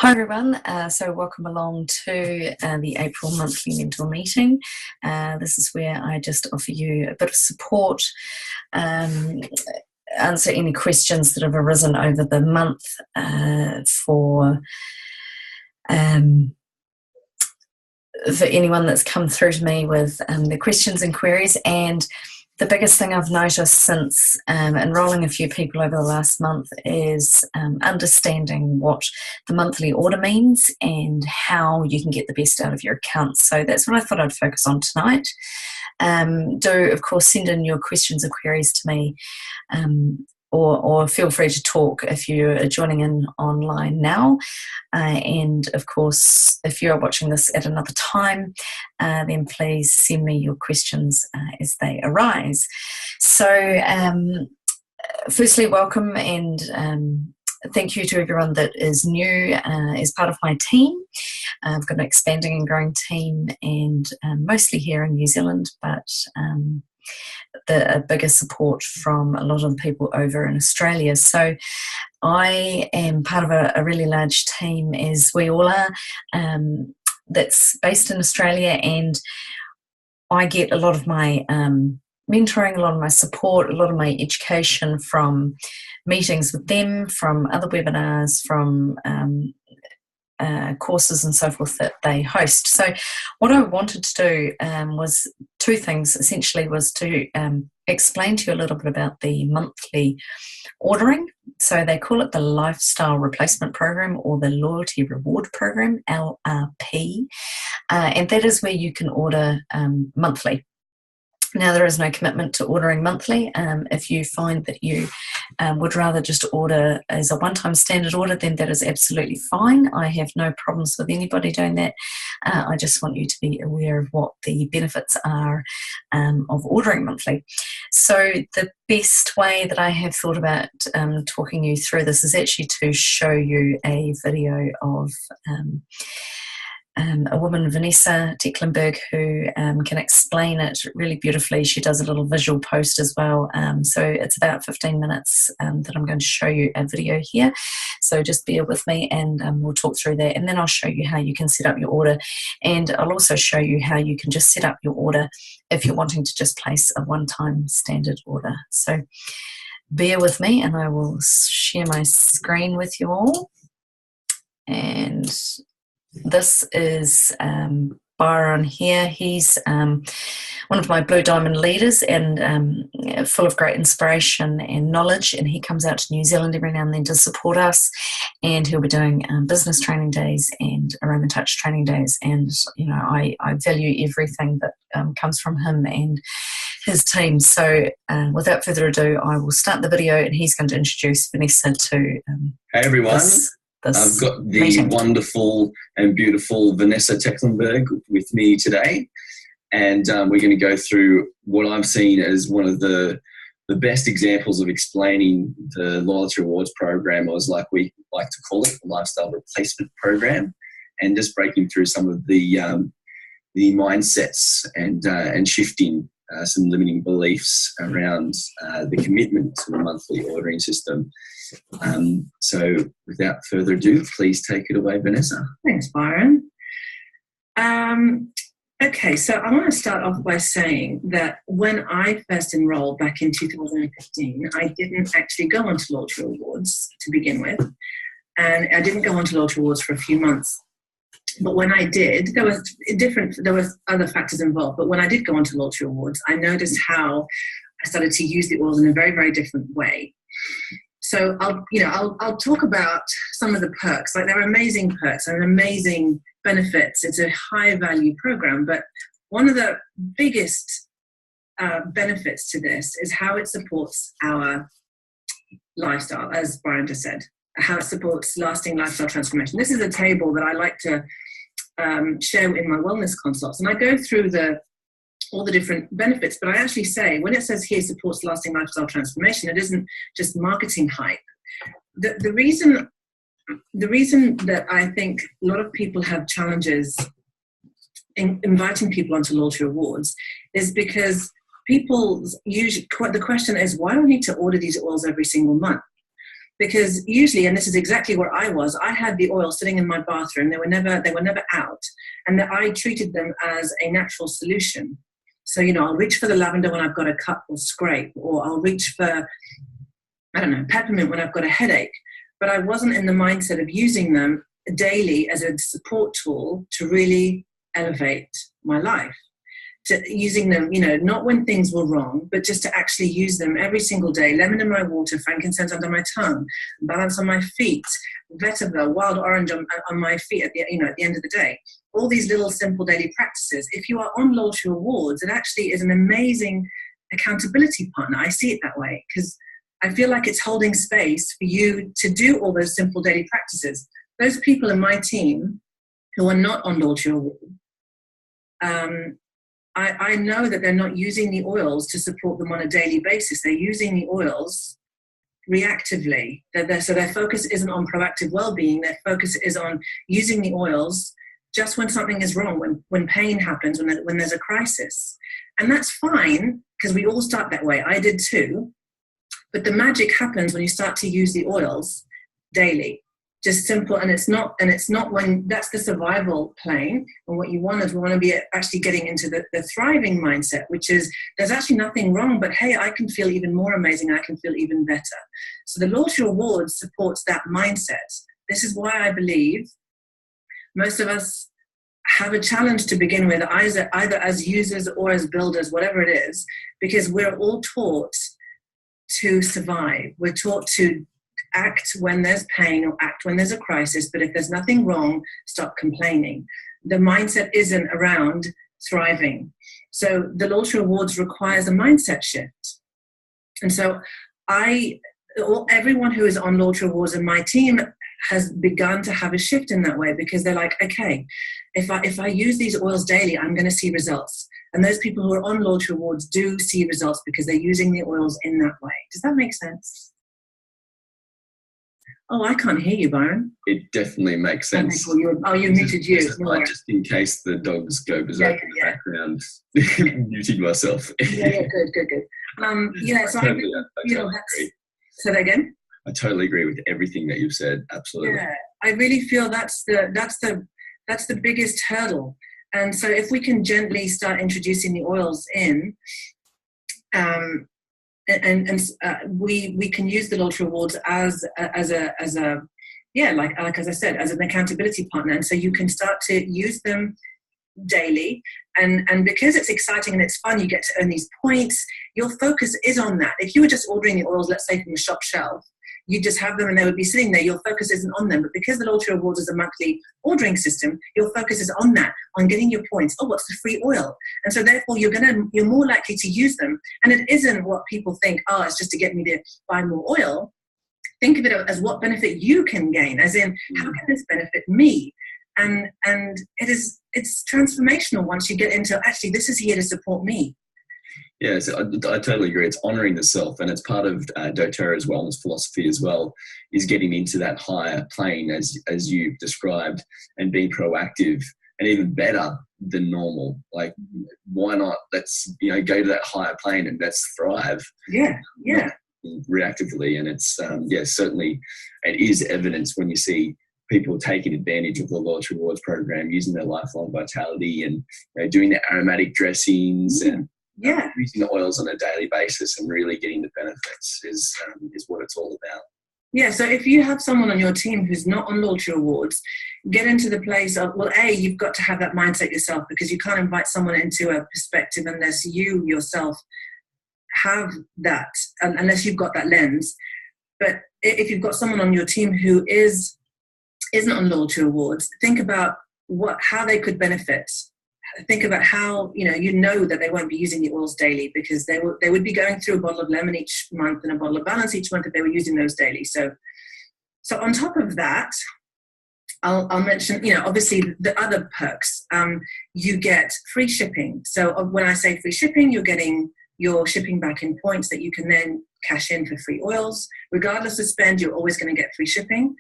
Hi everyone, so welcome along to the April monthly mentor meeting. This is where I just offer you a bit of support, answer any questions that have arisen over the month for anyone that's come through to me with their questions and queries. And the biggest thing I've noticed since enrolling a few people over the last month is understanding what the monthly order means and how you can get the best out of your account. So that's what I thought I'd focus on tonight. Do, of course, send in your questions and queries to me, or feel free to talk if you're joining in online now. And of course, if you're watching this at another time, then please send me your questions as they arise. So firstly, welcome and thank you to everyone that is new as part of my team. I've got an expanding and growing team, and mostly here in New Zealand, but the bigger support from a lot of the people over in Australia. So I am part of a really large team, as we all are, that's based in Australia, and I get a lot of my mentoring, a lot of my support, a lot of my education from meetings with them, from other webinars, from courses and so forth that they host. So what I wanted to do was two things. Essentially was to explain to you a little bit about the monthly ordering. So they call it the Lifestyle Replacement Program or the Loyalty Reward Program, LRP, and that is where you can order monthly. Now, there is no commitment to ordering monthly. If you find that you would rather just order as a one-time standard order, then that is absolutely fine. I have no problems with anybody doing that. I just want you to be aware of what the benefits are of ordering monthly. So the best way that I have thought about talking you through this is actually to show you a video of a woman, Vanessa Tecklenburg, who can explain it really beautifully. She does a little visual post as well. So it's about 15 minutes that I'm going to show you a video here. So just bear with me and we'll talk through that. And then I'll show you how you can set up your order. And I'll also show you how you can just set up your order if you're wanting to just place a one-time standard order. So bear with me and I will share my screen with you all. And this is Byron here. He's one of my Blue Diamond leaders and full of great inspiration and knowledge, and he comes out to New Zealand every now and then to support us, and he'll be doing business training days and Aroma Touch training days, and you know I value everything that comes from him and his team. So without further ado, I will start the video and he's going to introduce Vanessa to Hey everyone. I've got the wonderful and beautiful Vanessa Tecklenburg with me today, and we're going to go through what I've seen as one of the best examples of explaining the Loyalty Rewards Program, or as like we like to call it, the Lifestyle Replacement Program, and just breaking through some of the mindsets and shifting some limiting beliefs around the commitment to the monthly ordering system. So without further ado, please take it away, Vanessa. Thanks, Byron. Okay, so I want to start off by saying that when I first enrolled back in 2015, I didn't actually go onto Loyalty Rewards to begin with, and I didn't go onto Loyalty Rewards for a few months. But when I did, there were other factors involved, but when I did go onto Loyalty Rewards, I noticed how I started to use the oils in a very, very different way. So I'll talk about some of the perks. Like, there are amazing perks and amazing benefits. It's a high value program, but one of the biggest benefits to this is how it supports our lifestyle, as Brian just said, how it supports lasting lifestyle transformation. This is a table that I like to share in my wellness consults, and I go through all the different benefits, but I actually say, when it says here supports lasting lifestyle transformation, it isn't just marketing hype. The reason that I think a lot of people have challenges in inviting people onto Loyalty Rewards is because people usually, the question is, why do I need to order these oils every single month? Because usually, and this is exactly where I was, I had the oil sitting in my bathroom. They were never out, and that I treated them as a natural solution. So, I'll reach for the lavender when I've got a cut or scrape, or I'll reach for, I don't know, peppermint when I've got a headache. But I wasn't in the mindset of using them daily as a support tool to really elevate my life. To using them, not when things were wrong, but just to actually use them every single day. Lemon in my water, frankincense under my tongue, balance on my feet, vetiver, wild orange on my feet at the end of the day. All these little simple daily practices. If you are on Loyalty Rewards, it actually is an amazing accountability partner. I see it that way because I feel like it's holding space for you to do all those simple daily practices. Those people in my team who are not on Loyalty Rewards, I know that they're not using the oils to support them on a daily basis. They're using the oils reactively. So their focus isn't on proactive well-being. Their focus is on using the oils just when something is wrong, when pain happens, when there's a crisis. And that's fine, because we all start that way. I did too. But the magic happens when you start to use the oils daily. Just simple, and it's not when that's the survival plane. And what you want is we want to be actually getting into the thriving mindset, which is there's actually nothing wrong, but hey, I can feel even more amazing. I can feel even better. So the Loyalty Rewards supports that mindset. This is why I believe most of us have a challenge to begin with, either as users or as builders, whatever it is, because we're all taught to survive. We're taught to act when there's pain or act when there's a crisis, but if there's nothing wrong, stop complaining. The mindset isn't around thriving. So the Loyalty Rewards requires a mindset shift. And so everyone who is on Loyalty Rewards in my team has begun to have a shift in that way, because they're like, okay, if I use these oils daily, I'm going to see results. And those people who are on Loyalty Rewards do see results because they're using the oils in that way. Does that make sense? Oh, I can't hear you, Byron. It definitely makes sense. Okay, cool. You muted you. Just in case the dogs go berserk in the background, muted myself. Good. So I totally agree. Say that again. I totally agree with everything that you've said. Absolutely. Yeah, I really feel that's the biggest hurdle. And so if we can gently start introducing the oils in, we can use the Loyalty Rewards as a like as I said, as an accountability partner, and so you can start to use them daily, and because it's exciting and it's fun, you get to earn these points. Your focus is on that. If you were just ordering the oils, let's say from the shop shelf, you just have them and they would be sitting there. Your focus isn't on them. But because the Loyalty Rewards is a monthly ordering system, your focus is on that, on getting your points. Oh, what's the free oil? And so therefore you're more likely to use them. And it isn't what people think, oh, it's just to get me to buy more oil. Think of it as what benefit you can gain, as in, how can this benefit me? And it's transformational once you get into, actually, this is here to support me. Yeah, so I totally agree. It's honouring the self, and it's part of doTERRA's wellness philosophy as well, is getting into that higher plane as you've described, and being proactive and even better than normal. Like, why not? Let's go to that higher plane and let's thrive. Yeah. Reactively, and it's certainly it is evidence when you see people taking advantage of the Loyalty Rewards program, using their lifelong vitality, and doing the aromatic dressings and using the oils on a daily basis and really getting the benefits is what it's all about. Yeah, so if you have someone on your team who's not on Loyalty Rewards, get into the place of, well, you've got to have that mindset yourself, because you can't invite someone into a perspective unless you yourself have that, unless you've got that lens. But if you've got someone on your team who isn't on Loyalty Rewards, think about how they could benefit. Think about how that they won't be using the oils daily, because they would be going through a bottle of lemon each month and a bottle of balance each month if they were using those daily. So on top of that, I'll mention, obviously the other perks. You get free shipping. So when I say free shipping, you're getting your shipping back in points that you can then cash in for free oils. Regardless of spend, you're always going to get free shipping.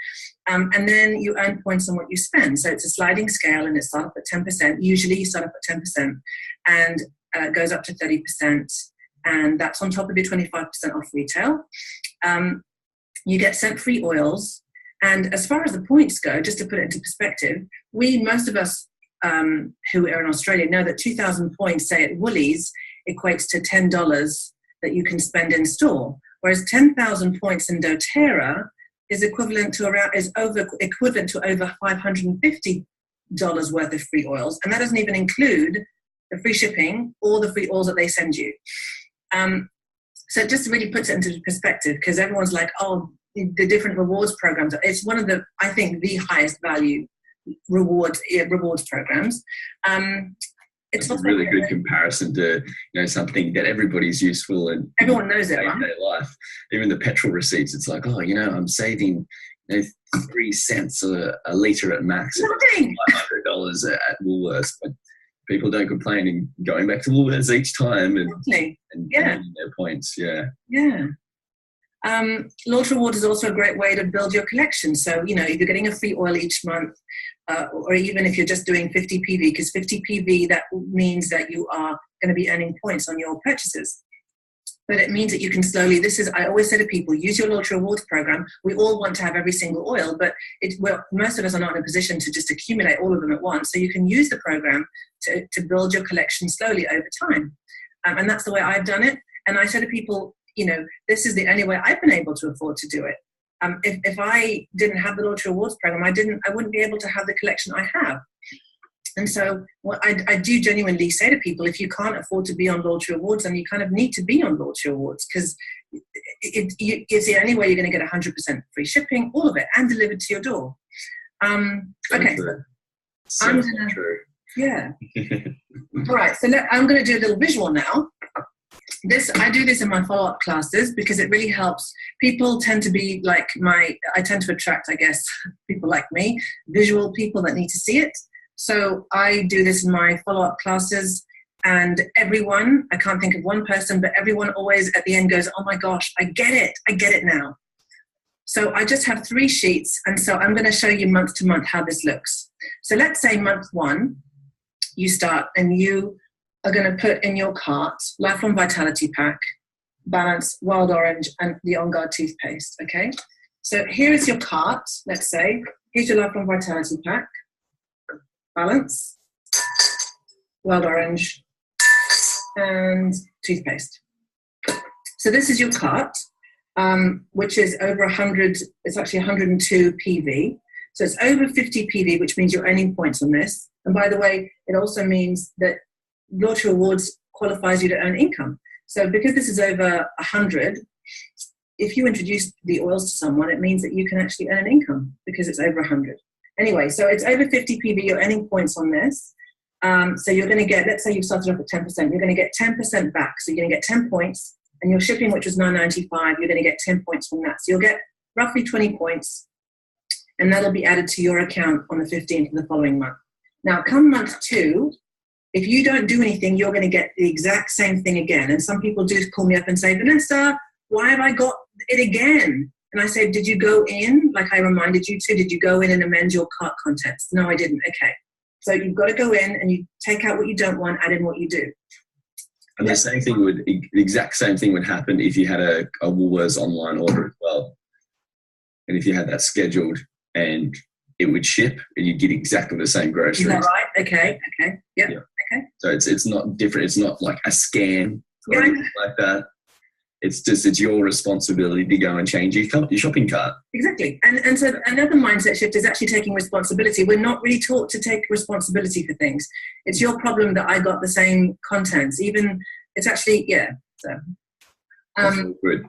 And then you earn points on what you spend. So it's a sliding scale, and it starts up at 10%. Usually you start up at 10% and it goes up to 30%. And that's on top of your 25% off retail. you get sent free oils. And as far as the points go, just to put it into perspective, most of us who are in Australia know that 2,000 points, say at Woolies, equates to $10 that you can spend in store. Whereas 10,000 points in doTERRA is equivalent to over $550 worth of free oils, and that doesn't even include the free shipping or the free oils that they send you. So it just really puts it into perspective, because everyone's like, oh, the different rewards programs. It's one of the, I think, the highest value rewards programs. It's a really good comparison to something that everybody's useful and everyone knows it, right? Day life. Even the petrol receipts, it's like, I'm saving 3 cents a litre at max. Nothing. $500 at Woolworths, but people don't complain and going back to Woolworths each time and getting their points. Yeah. Launch Rewards is also a great way to build your collection. So, if you're getting a free oil each month, or even if you're just doing 50 PV, because 50 PV, that means that you are going to be earning points on your purchases. But it means that you can slowly, I always say to people, use your Launch Rewards program. We all want to have every single oil, but most of us are not in a position to just accumulate all of them at once. So you can use the program to build your collection slowly over time. And that's the way I've done it. And I say to people, this is the only way I've been able to afford to do it. If I didn't have the Launch Rewards program, I wouldn't be able to have the collection I have. And so what I do genuinely say to people, if you can't afford to be on Launch Rewards, then you kind of need to be on Launch Rewards, because it's the only way you're going to get 100% free shipping, all of it, and delivered to your door. Okay. So true. Yeah. All right. So I'm going to do a little visual now. I do this in my follow-up classes because it really helps. People tend to be I tend to attract, I guess, people like me, visual people that need to see it. So I do this in my follow-up classes, and everyone, I can't think of one person, but everyone always at the end goes, oh my gosh, I get it now. So I just have 3 sheets, and so I'm going to show you month to month how this looks. So let's say month 1, you start and you are going to put in your cart Lifelong Vitality Pack, Balance, Wild Orange, and the On Guard toothpaste, okay? So here is your cart, let's say. Here's your Lifelong Vitality Pack, Balance, Wild Orange, and toothpaste. So this is your cart, which is over 100, it's actually 102 PV. So it's over 50 PV, which means you're earning points on this. And by the way, it also means that Launch Rewards qualifies you to earn income. So because this is over 100, if you introduce the oils to someone, it means that you can actually earn an income because it's over 100. Anyway, so it's over 50 PV, you're earning points on this. So you're going to get, let's say you've started off at 10%, you're going to get 10% back. So you're going to get 10 points, and your shipping, which was $9.95, you're going to get 10 points from that. So you'll get roughly 20 points, and that'll be added to your account on the 15th of the following month. Now, come month 2, if you don't do anything, you're going to get the exact same thing again. And some people do call me up and say, Vanessa, why have I got it again? And I said, did you go in, like I reminded you to, did you go in and amend your cart contents? No, I didn't. Okay. So you've got to go in and you take out what you don't want, add in what you do. And the exact same thing would happen if you had a Woolworths online order as well. And if you had that scheduled, and it would ship and you'd get exactly the same groceries. Is that right? Okay. Yep. Yeah. Okay. So it's not different. It's not like a scam or anything like that. It's your responsibility to go and change your shopping cart. Exactly. And so another mindset shift is actually taking responsibility. We're not really taught to take responsibility for things. It's your problem that I got the same contents. Even it's actually, yeah. So good.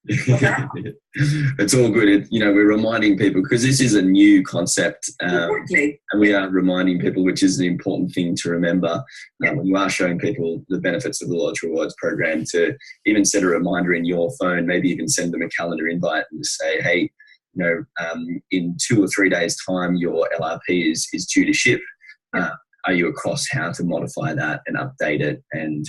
It's all good. We're reminding people, because this is a new concept, exactly. And we are reminding people, which is an important thing to remember when you are showing people the benefits of the Launch Rewards program, to even set a reminder in your phone, maybe even send them a calendar invite and just say, hey, in 2 or 3 days time, your LRP is due to ship. Are you across how to modify that and update it and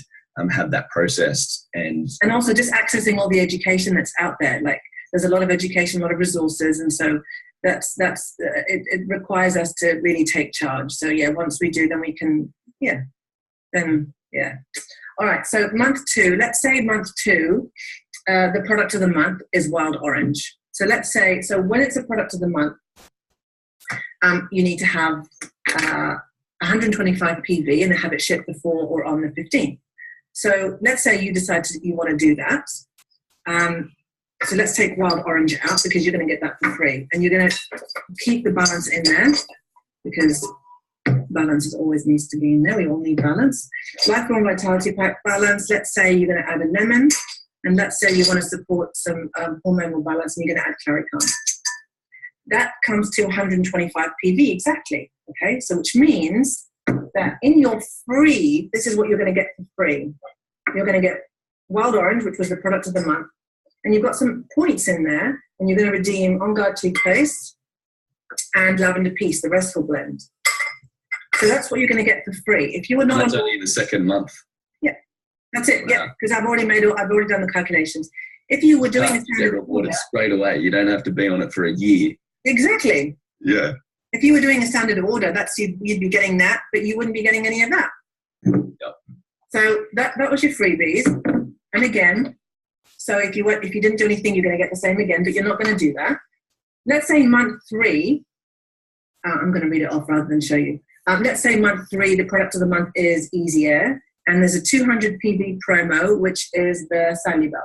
have that processed, and also just accessing all the education that's out there. Like there's a lot of education, a lot of resources, and so that's it requires us to really take charge. So yeah, once we do, then we can All right. So month 2, let's say month 2, the product of the month is wild orange. So let's say, so when it's a product of the month, you need to have 125 PV and have it shipped before or on the 15th. So let's say you decide you want to do that. So let's take wild orange out because you're going to get that for free. And you're going to keep the balance in there because balance always needs to be in there. We all need balance. Lifelong Vitality Pack balance. Let's say you're going to add a lemon. And let's say you want to support some hormonal balance and you're going to add Claricon. That comes to 125 PV exactly. Okay, so which means that in your free, this is what you're going to get for free. You're going to get wild orange, which was the product of the month, and you've got some points in there, and you're going to redeem On Guard toothpaste and Lavender Peace, the restful blend. So that's what you're going to get for free. If you were not, that's only in the second month. Yeah, that's it. Wow. Yeah, because I've already done the calculations. If you were doing a standard order, straight away, you don't have to be on it for a year. Exactly. Yeah. If you were doing a standard order, you'd be getting that, but you wouldn't be getting any of that. Yep. So that was your freebies. And again, so if you didn't do anything, you're going to get the same again, but you're not going to do that. Let's say month 3. I'm going to read it off rather than show you. Let's say month 3, the product of the month is Easy Air, and there's a 200 PV promo, which is the Salubelt,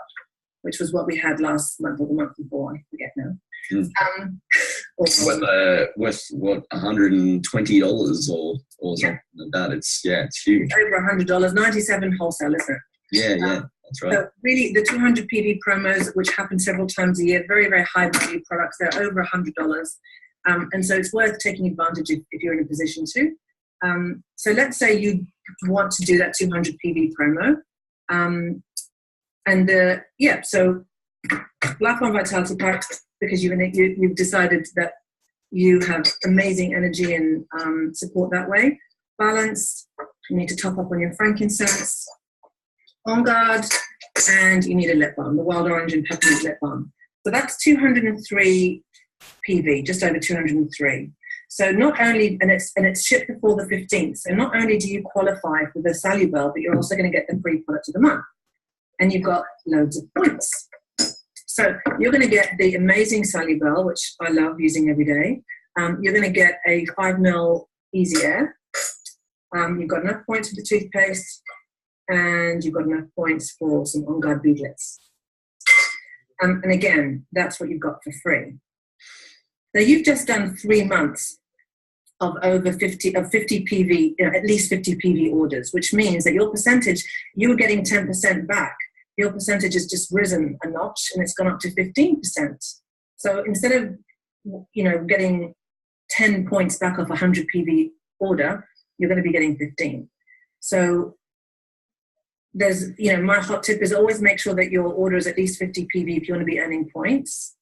which was what we had last month or the month before. I forget now. Worth what, $120 or something like that. It's huge. Over $100, 97 wholesale, isn't it? Yeah, that's right. So really, the 200 PV promos, which happen several times a year, very, very high value products. They're over $100, and so it's worth taking advantage if you're in a position to. So let's say you want to do that 200 PV promo, so Lifelong Vitality Pack, because you've decided that you have amazing energy and support that way. Balance, you need to top up on your frankincense. On Guard, and you need a lip balm, the Wild Orange and Peppermint Lip Balm. So that's 203 PV, just over 203. So not only, and it's shipped before the 15th, so not only do you qualify for the Salubel, but you're also going to get the free product of the month. And you've got loads of points. So you're going to get the amazing Salubel, which I love using every day. You're going to get a 5ml Easy Air. You've got enough points for the toothpaste, and you've got enough points for some On Guard beadlets. And again, that's what you've got for free. Now you've just done 3 months of over 50 PV, at least 50 PV orders, which means that your percentage, you were getting 10% back. Your percentage has just risen a notch and it's gone up to 15%. So instead of, getting 10 points back off a 100 PV order, you're going to be getting 15. So there's, my hot tip is always make sure that your order is at least 50 PV if you want to be earning points.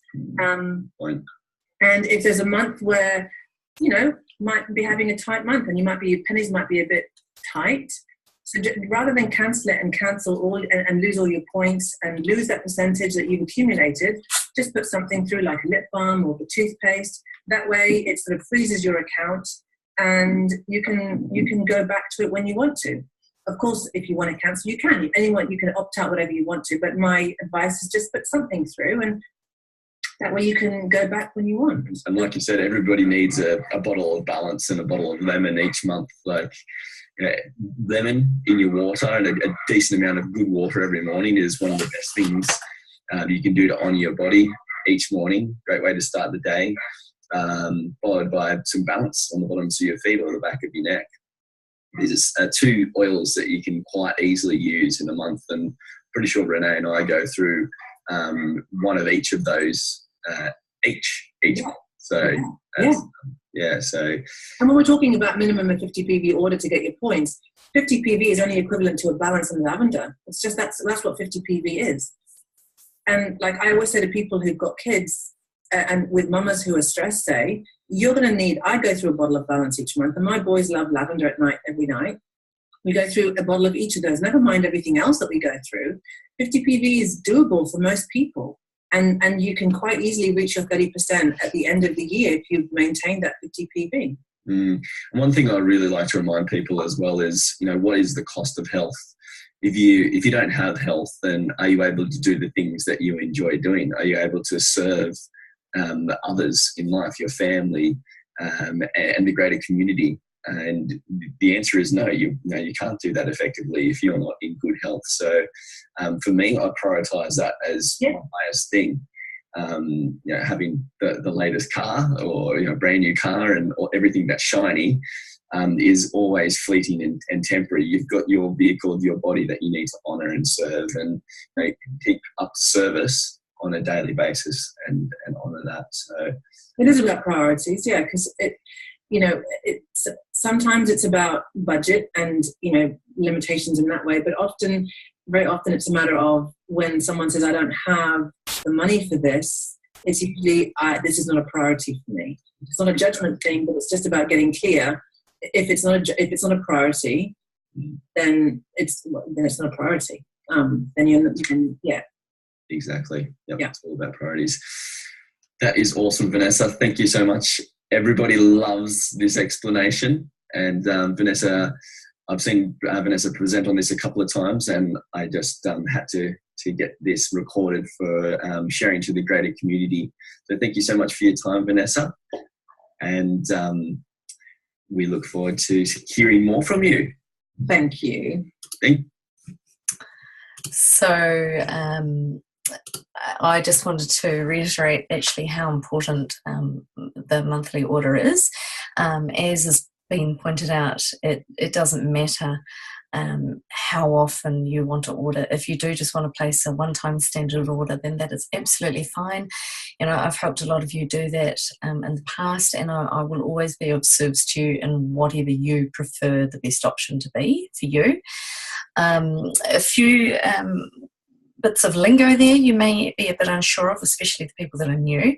And if there's a month where, might be having a tight month and your pennies might be a bit tight, so rather than cancel it and cancel all and lose all your points and lose that percentage that you've accumulated, just put something through like a lip balm or the toothpaste. That way it sort of freezes your account and you can go back to it when you want to. Of course, if you want to cancel, you can. You can opt out whatever you want to, but my advice is just put something through, and that way you can go back when you want. And like you said, everybody needs a bottle of Balance and a bottle of lemon each month. Like lemon in your water and a decent amount of good water every morning is one of the best things you can do to honour your body each morning. Great way to start the day, followed by some Balance on the bottoms of your feet or the back of your neck. These are 2 oils that you can quite easily use in a month, and pretty sure Renee and I go through one of each of those each month. So so. And when we're talking about minimum of 50 PV order to get your points, 50 PV is only equivalent to a Balance and lavender. It's just that's what 50 PV is. And like I always say to people who've got kids and with mamas who are stressed, say, you're going to need, I go through a bottle of Balance each month, and my boys love lavender at night, every night. We go through a bottle of each of those, never mind everything else that we go through. 50 PV is doable for most people. And you can quite easily reach your 30% at the end of the year if you've maintained that 50 PV. One thing I really like to remind people as well is, what is the cost of health? if you don't have health, then are you able to do the things that you enjoy doing? Are you able to serve others in life, your family, and the greater community? And the answer is no. You can't do that effectively if you're not in good health. So for me, I prioritize that as my highest thing. Having the latest car, or brand new car, and everything that's shiny is always fleeting and temporary. You've got your vehicle, your body, that you need to honour and serve, and keep up service on a daily basis and honour that. So it is about priorities, because sometimes it's about budget and limitations in that way, but very often it's a matter of when someone says, I don't have the money for this, it's usually this is not a priority for me. It's not a judgment thing, but it's just about getting clear. If it's not a priority, then it's not a priority. Exactly. Yep. It's all about priorities. That is awesome, Vanessa. Thank you so much. Everybody loves this explanation, and Vanessa, I've seen Vanessa present on this a couple of times, and I just had to get this recorded for sharing to the greater community. So thank you so much for your time, Vanessa, and we look forward to hearing more from you. Thank you. So I just wanted to reiterate actually how important the monthly order is. As has been pointed out, it doesn't matter how often you want to order. If you do just want to place a one-time standard order, then that is absolutely fine. I've helped a lot of you do that in the past, and I will always be of service to you in whatever you prefer the best option to be for you. A few bits of lingo there you may be a bit unsure of, especially the people that are new.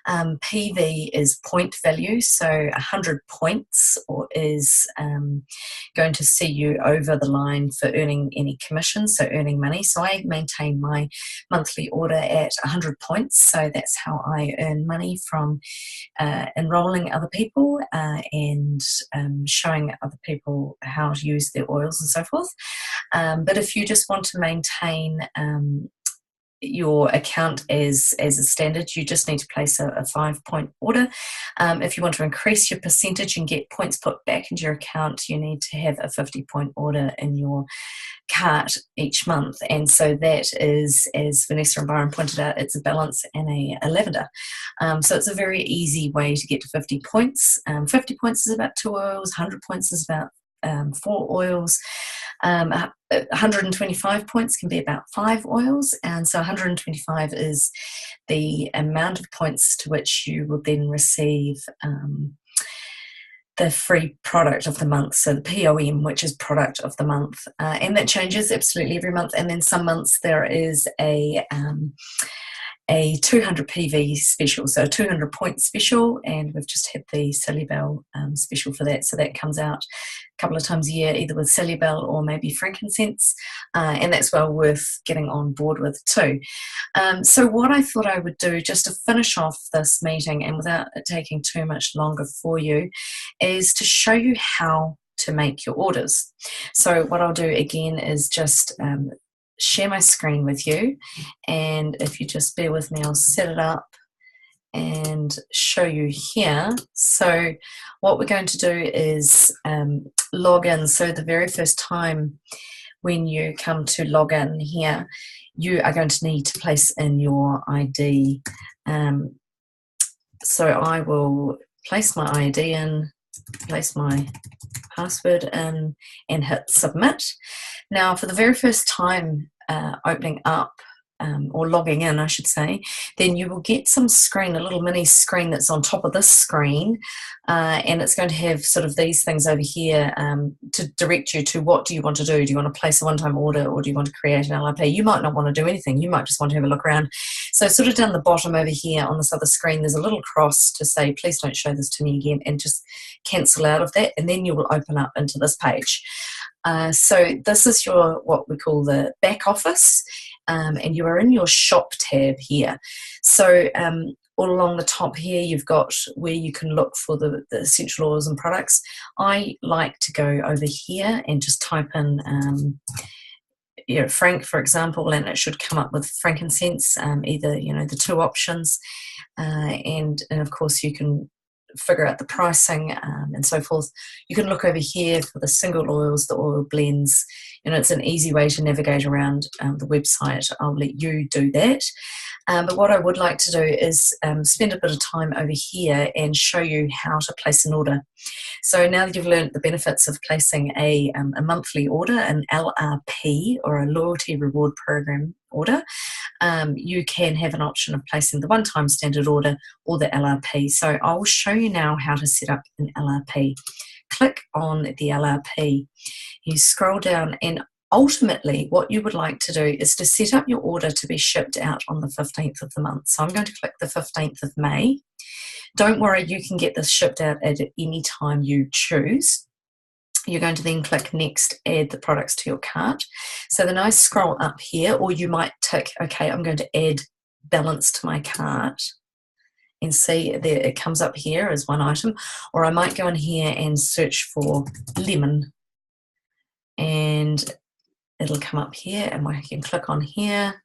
PV is point value, so 100 points is going to see you over the line for earning any commission, so earning money. So I maintain my monthly order at 100 points, so that's how I earn money from enrolling other people and showing other people how to use their oils and so forth. But if you just want to maintain your account as a standard, you just need to place a 5-point order. If you want to increase your percentage and get points put back into your account, you need to have a 50-point order in your cart each month. And so that is, as Vanessa and Byron pointed out, it's a balance and a lavender. So it's a very easy way to get to 50 points. 50 points is about 2 oils, 100 points is about 4 oils. 125 points can be about 5 oils, and so 125 is the amount of points to which you will then receive the free product of the month, so the POM, which is product of the month, and that changes absolutely every month. And then some months there is a 200 PV special, so a 200 point special, and we've just had the Sally Bell special for that, so that comes out a couple of times a year, either with Sally Bell or maybe frankincense, and that's well worth getting on board with too. So what I thought I would do, just to finish off this meeting and without it taking too much longer for you, is to show you how to make your orders. So what I'll do again is just share my screen with you, and if you just bear with me, I'll set it up and show you here. So what we're going to do is log in. So the very first time when you come to log in here, you are going to need to place in your ID. So I will place my ID in, place my password in, and hit submit. Now, for the very first time opening up or logging in, I should say, then you will get some screen, a little mini screen that's on top of this screen, and it's going to have sort of these things over here to direct you to what do you want to do. Do you want to place a one-time order, or do you want to create an LRP? You might not want to do anything. You might just want to have a look around. So sort of down the bottom over here on this other screen, there's a little cross to say, please don't show this to me again, and just cancel out of that, and then you will open up into this page. So this is your, what we call the back office, and you are in your shop tab here. So all along the top here, you've got where you can look for the essential oils and products. I like to go over here and just type in frank, for example, and it should come up with frankincense, either, the two options, and of course you can figure out the pricing and so forth. You can look over here for the single oils, the oil blends. It's an easy way to navigate around the website. I'll let you do that. But what I would like to do is spend a bit of time over here and show you how to place an order. So now that you've learned the benefits of placing a monthly order, an LRP, or a loyalty reward program order, you can have an option of placing the one-time standard order or the LRP. So I will show you now how to set up an LRP. Click on the LRP. You scroll down, and ultimately what you would like to do is to set up your order to be shipped out on the 15th of the month. So I'm going to click the 15th of May. Don't worry, you can get this shipped out at any time you choose. You're going to then click next, add the products to your cart. So then I scroll up here, or you might tick, okay, I'm going to add balance to my cart, and see there it comes up here as one item. Or I might go in here and search for lemon, and it'll come up here, and I can click on here,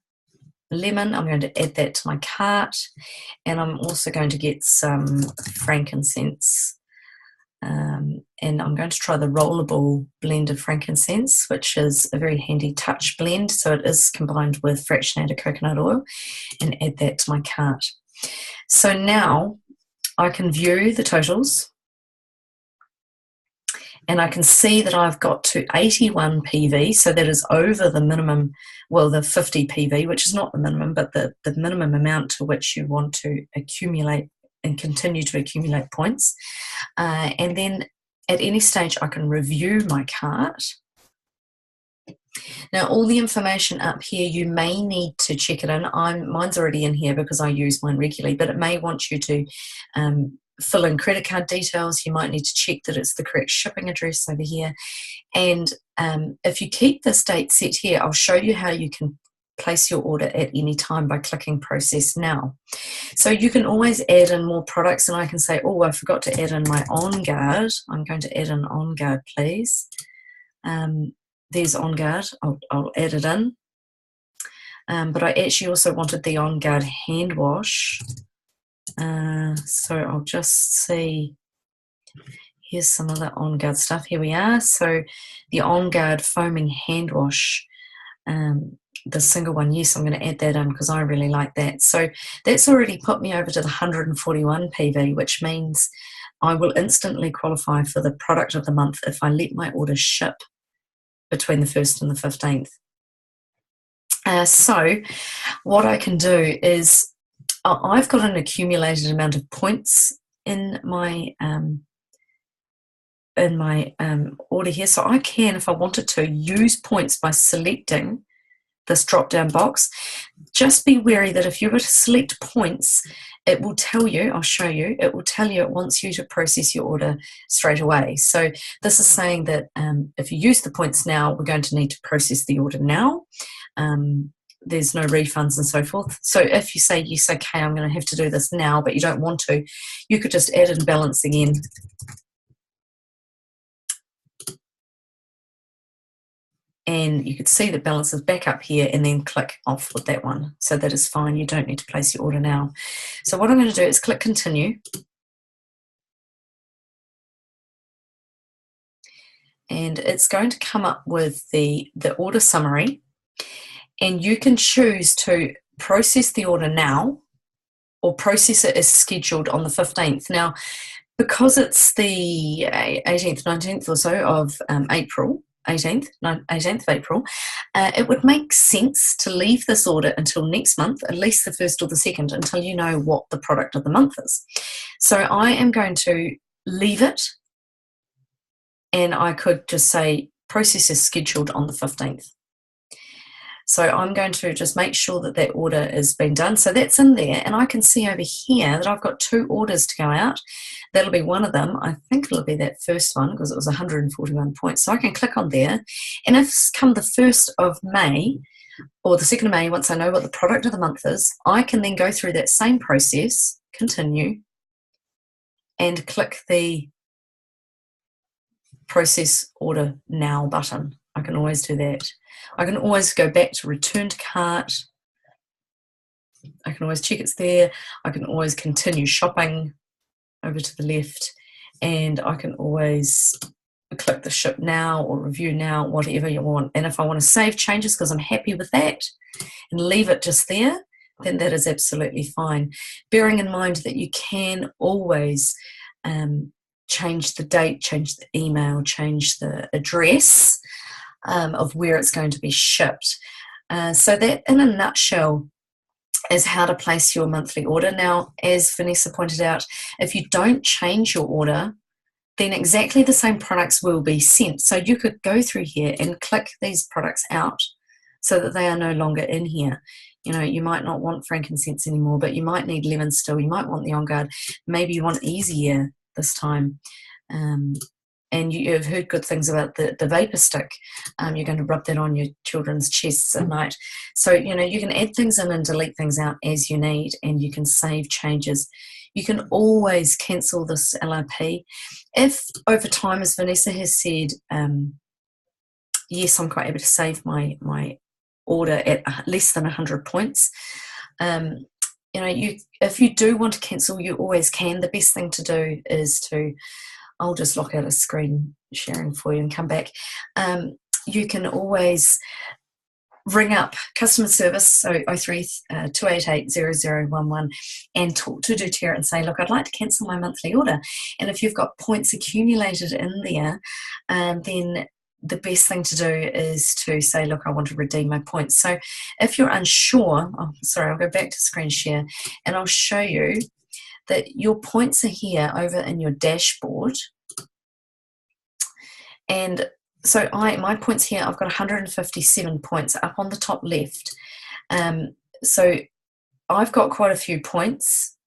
lemon. I'm going to add that to my cart, and I'm also going to get some frankincense, and I'm going to try the rollable blend of frankincense, which is a very handy touch blend. So it is combined with fractionated coconut oil, and add that to my cart. So now I can view the totals, and I can see that I've got to 81 PV, so that is over the minimum, well, the 50 PV, which is not the minimum, but the minimum amount to which you want to accumulate and continue to accumulate points. And then at any stage I can review my cart. Now all the information up here, you may need to check it in. Mine's already in here because I use mine regularly, but it may want you to fill in credit card details. You might need to check that it's the correct shipping address over here. And if you keep this date set here, I'll show you how you can place your order at any time by clicking process now. So you can always add in more products, and I can say, oh, I forgot to add in my On Guard. I'm going to add in On Guard, please. There's On Guard. I'll add it in. But I actually also wanted the On Guard hand wash. So I'll just see. Here's some of the On Guard stuff. Here we are. So the On Guard foaming hand wash, the single one, yes, I'm going to add that in because I really like that. So that's already put me over to the 141 PV, which means I will instantly qualify for the product of the month if I let my order ship between the 1st and the 15th. So what I can do is I've got an accumulated amount of points in my order here, so I can, if I wanted to, use points by selecting this drop down box. Just be wary that if you were to select points, it will tell you, I'll show you, it will tell you it wants you to process your order straight away. So this is saying that if you use the points now, we're going to need to process the order now. There's no refunds and so forth. So if you say, yes, okay, I'm going to have to do this now, but you don't want to, you could just add in balance again. And you could see that balance is back up here, and then click off with that one. So that is fine. You don't need to place your order now. So what I'm going to do is click continue. And it's going to come up with the order summary. And you can choose to process the order now or process it as scheduled on the 15th. Now, because it's the 18th, 19th or so of April, 18th of April, it would make sense to leave this order until next month, at least the 1st or the 2nd, until you know what the product of the month is. So I am going to leave it, and I could just say process is scheduled on the 15th. So I'm going to just make sure that that order has been done. So that's in there, and I can see over here that I've got 2 orders to go out. That'll be one of them. I think it'll be that first one because it was 141 points. So I can click on there, and if come the 1st of May or the 2nd of May, once I know what the product of the month is, I can then go through that same process, continue, and click the process order now button. I can always do that. I can always go back to return to cart. I can always check it's there. I can always continue shopping over to the left, and I can always click the ship now or review now, whatever you want. And if I want to save changes because I'm happy with that and leave it just there, then that is absolutely fine. Bearing in mind that you can always change the date, change the email, change the address of where it's going to be shipped. So that, in a nutshell, is how to place your monthly order. Now, as Vanessa pointed out, if you don't change your order, then exactly the same products will be sent. So you could go through here and click these products out so that they are no longer in here. You know, you might not want frankincense anymore, but you might need lemon still. You might want the On Guard. Maybe you want easier this time. And you've heard good things about the vapor stick. You're going to rub that on your children's chests at night. So, you know, you can add things in and delete things out as you need, and you can save changes. You can always cancel this LRP. If over time, as Vanessa has said, yes, I'm quite able to save my order at less than 100 points. You know, if you do want to cancel, you always can. The best thing to do is to, I'll just lock out a screen sharing for you and come back. You can always ring up customer service, so 03 288 0011, and talk to doTERRA and say, look, I'd like to cancel my monthly order. And if you've got points accumulated in there, then the best thing to do is to say, look, I want to redeem my points. So if you're unsure, I'll go back to screen share and I'll show you that your points are here over in your dashboard. And so my points here, I've got 157 points up on the top left. So I've got quite a few points.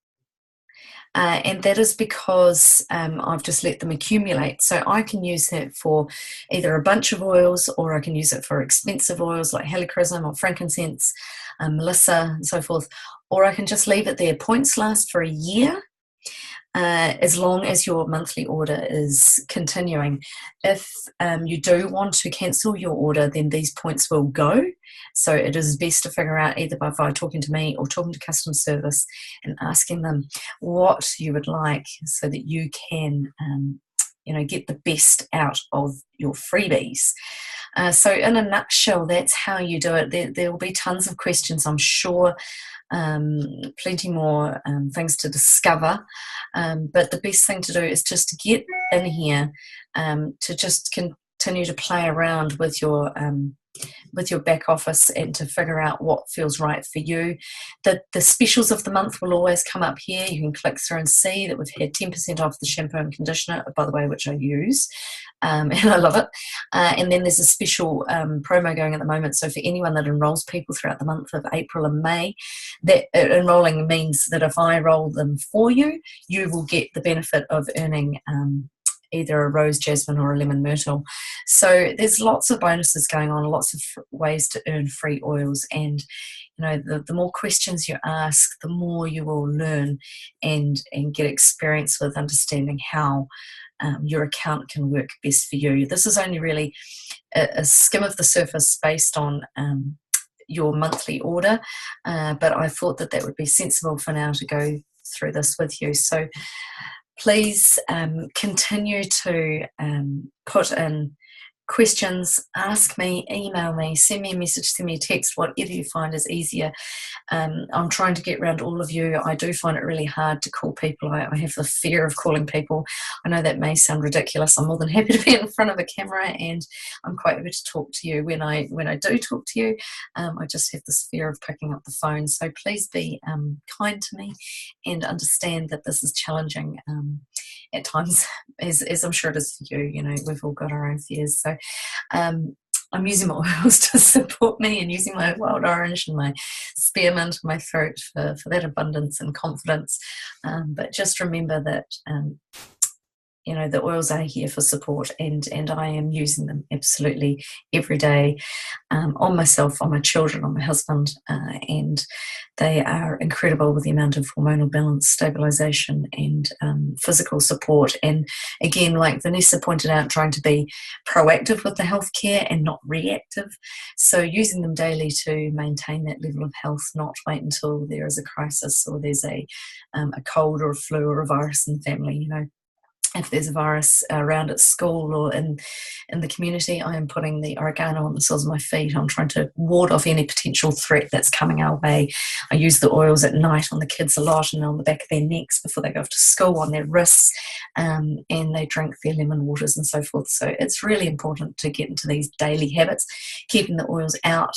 And that is because I've just let them accumulate. So I can use that for either a bunch of oils, or I can use it for expensive oils like helichrysum or frankincense, melissa and so forth, or I can just leave it there. Points last for a year, as long as your monthly order is continuing. If you do want to cancel your order, then these points will go. So it is best to figure out either by talking to me or talking to customer service and asking them what you would like, so that you can get the best out of your freebies. So in a nutshell, that's how you do it. There will be tons of questions, I'm sure, plenty more things to discover, but the best thing to do is just to get in here, to just continue to play around with your back office and to figure out what feels right for you. The specials of the month will always come up here. You can click through and see that we've had 10% off the shampoo and conditioner, by the way, which I use, and I love it. And then there's a special promo going at the moment. So for anyone that enrolls people throughout the month of April and May, that enrolling means that if I roll them for you, you will get the benefit of earning either a rose jasmine or a lemon myrtle. So there's lots of bonuses going on, lots of ways to earn free oils, and the more questions you ask, the more you will learn and get experience with understanding how your account can work best for you. This is only really a skim of the surface based on your monthly order, but I thought that would be sensible for now to go through this with you. So please continue to put in questions, ask me, email me, send me a message, send me a text, whatever you find is easier. I'm trying to get around all of you. I do find it really hard to call people. I have the fear of calling people. I know that may sound ridiculous. I'm more than happy to be in front of a camera, and I'm quite happy to talk to you. When I do talk to you, I just have this fear of picking up the phone. So please be kind to me and understand that this is challenging at times, as I'm sure it is for you. We've all got our own fears. So I'm using my oils to support me, and using my wild orange and my spearmint and my throat for that abundance and confidence. But just remember that the oils are here for support, and I am using them absolutely every day, on myself, on my children, on my husband, and they are incredible with the amount of hormonal balance, stabilization, and physical support. And again, like Vanessa pointed out, trying to be proactive with the healthcare and not reactive. So using them daily to maintain that level of health, not wait until there is a crisis or there's a cold or a flu or a virus in the family. If there's a virus around at school or in the community, I am putting the oregano on the soles of my feet. I'm trying to ward off any potential threat that's coming our way. I use the oils at night on the kids a lot, and on the back of their necks before they go off to school, on their wrists, and they drink their lemon waters and so forth. So it's really important to get into these daily habits, keeping the oils out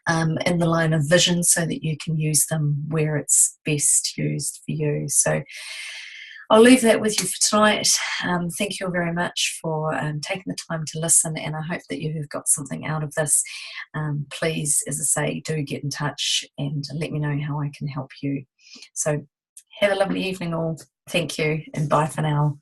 in the line of vision so that you can use them where it's best used for you. So I'll leave that with you for tonight. Thank you all very much for taking the time to listen, and I hope that you have got something out of this. Please, as I say, do get in touch and let me know how I can help you. So have a lovely evening all. Thank you, and bye for now.